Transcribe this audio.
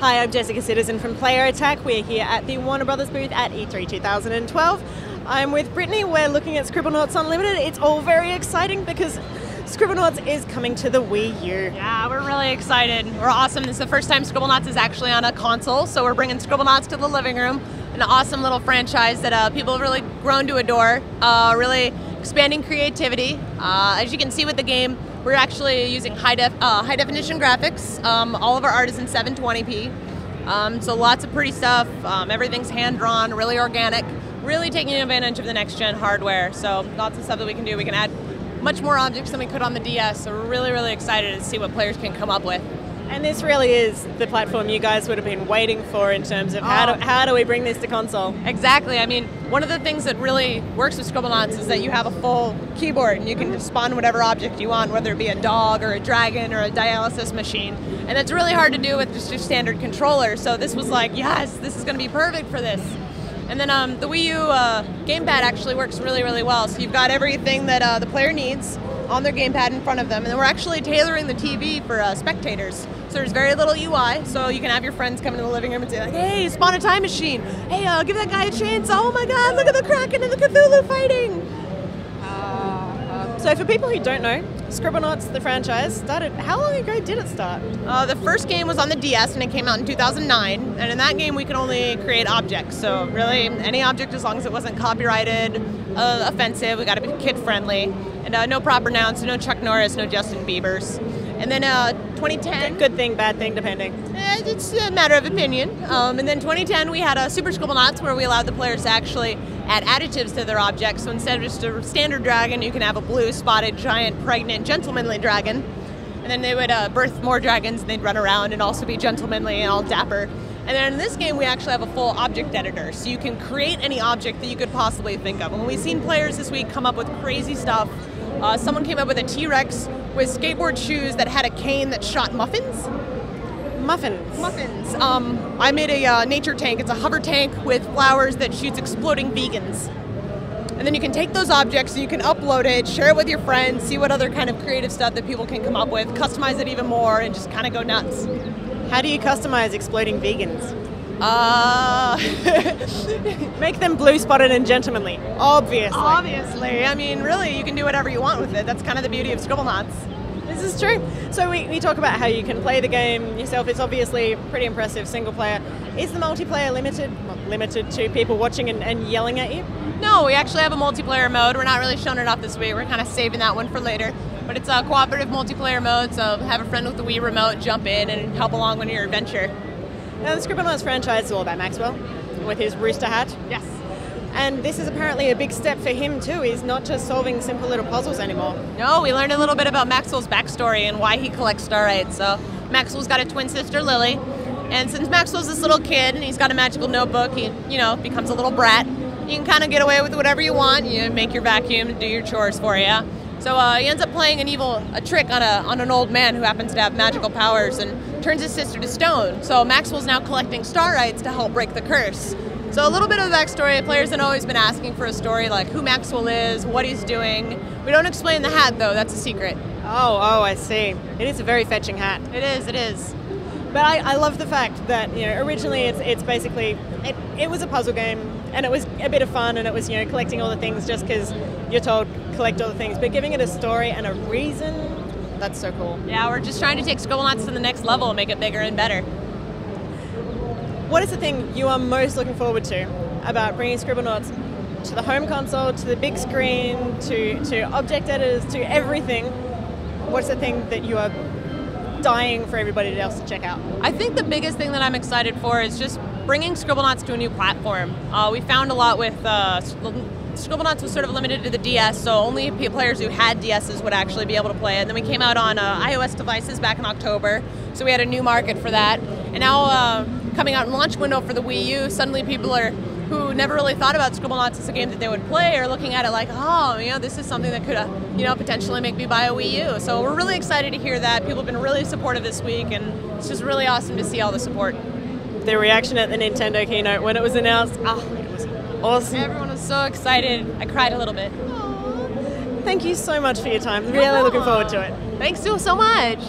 Hi, I'm Jessica Citizen from Player Attack. We're here at the Warner Brothers booth at E3 2012. I'm with Brittany. We're looking at Scribblenauts Unlimited. It's all very exciting because Scribblenauts is coming to the Wii U. Yeah, we're really excited. We're awesome. This is the first time Scribblenauts is actually on a console, so we're bringing Scribblenauts to the living room. An awesome little franchise that people have really grown to adore, really expanding creativity. As you can see with the game, we're actually using high definition graphics. All of our art is in 720p, so lots of pretty stuff. Everything's hand-drawn, really organic, really taking advantage of the next-gen hardware. So lots of stuff that we can do. We can add much more objects than we could on the DS, so we're really, really excited to see what players can come up with. And this really is the platform you guys would have been waiting for in terms of how do we bring this to console? Exactly. I mean, one of the things that really works with Scribblenauts is that you have a full keyboard and you can just spawn whatever object you want, whether it be a dog or a dragon or a dialysis machine. And that's really hard to do with just your standard controller. So this was like, yes, this is going to be perfect for this. And then the Wii U gamepad actually works really, really well. So you've got everything that the player needs on their gamepad in front of them. And then we're actually tailoring the TV for spectators. So there's very little UI, so you can have your friends come into the living room and say like, hey, spawn a time machine. Hey, give that guy a chainsaw. Oh my God, look at the Kraken and the Cthulhu fighting. So for people who don't know, Scribblenauts, the franchise, started, how long ago did it start? The first game was on the DS and it came out in 2009. And in that game we could only create objects. So really any object as long as it wasn't copyrighted, offensive, we got to be kid friendly. And no proper nouns, so no Chuck Norris, no Justin Biebers. And then 2010... Good thing, bad thing, depending. It's a matter of opinion. And then 2010 we had a Super Scribblenauts where we allowed the players to actually add additives to their objects. So instead of just a standard dragon, you can have a blue, spotted, giant, pregnant, gentlemanly dragon. And then they would birth more dragons and they'd run around and also be gentlemanly and all dapper. And then in this game we actually have a full object editor. So you can create any object that you could possibly think of. And we've seen players this week come up with crazy stuff. Someone came up with a T-Rex with skateboard shoes that had a cane that shot muffins. Muffins? Muffins. I made a nature tank. It's a hover tank with flowers that shoots exploding vegans. And then you can take those objects and you can upload it, share it with your friends, see what other kind of creative stuff that people can come up with, customize it even more, and just kind of go nuts. How do you customize exploding vegans? Make them blue spotted and gentlemanly, obviously. Obviously. I mean, really, you can do whatever you want with it. That's kind of the beauty of Scribblenauts. This is true. So we talk about how you can play the game yourself. It's obviously pretty impressive single player. Is the multiplayer limited to people watching and yelling at you? No, we actually have a multiplayer mode. We're not really showing it off this week. We're kind of saving that one for later. But it's a cooperative multiplayer mode, so have a friend with the Wii remote, jump in and help along on your adventure. Now, the Scribblenauts franchise is all about Maxwell, with his rooster hat. Yes. And this is apparently a big step for him too. He's not just solving simple little puzzles anymore. No, we learned a little bit about Maxwell's backstory and why he collects starites. So Maxwell's got a twin sister, Lily. And since Maxwell's this little kid and he's got a magical notebook, he, becomes a little brat. You can kind of get away with whatever you want. You make your vacuum and do your chores for you. So he ends up playing a trick on an old man who happens to have magical powers and turns his sister to stone. So Maxwell's now collecting starites to help break the curse. So a little bit of the backstory. Players have always been asking for a story like who Maxwell is, what he's doing. We don't explain the hat though, that's a secret. Oh, I see. It is a very fetching hat. It is. But I love the fact that, originally it's basically, it was a puzzle game and it was a bit of fun and it was, collecting all the things just because you're told collect all the things, but giving it a story and a reason, that's so cool. Yeah, we're just trying to take Scribblenauts to the next level and make it bigger and better. What is the thing you are most looking forward to about bringing Scribblenauts to the home console, to the big screen, to object editors, to everything? What's the thing that you are dying for everybody else to check out? I think the biggest thing that I'm excited for is just bringing Scribblenauts to a new platform. We found a lot with Scribblenauts was sort of limited to the DS, so only players who had DSs would actually be able to play it. And then we came out on iOS devices back in October, so we had a new market for that. And now coming out in launch window for the Wii U, suddenly people who never really thought about Scribblenauts as a game that they would play are looking at it like, oh, this is something that could, potentially make me buy a Wii U. So we're really excited to hear that. People have been really supportive this week, and it's just really awesome to see all the support. The reaction at the Nintendo keynote when it was announced, it was awesome. Everyone was so excited. I cried a little bit. Aww. Thank you so much for your time. Really looking forward to it. Thanks so much.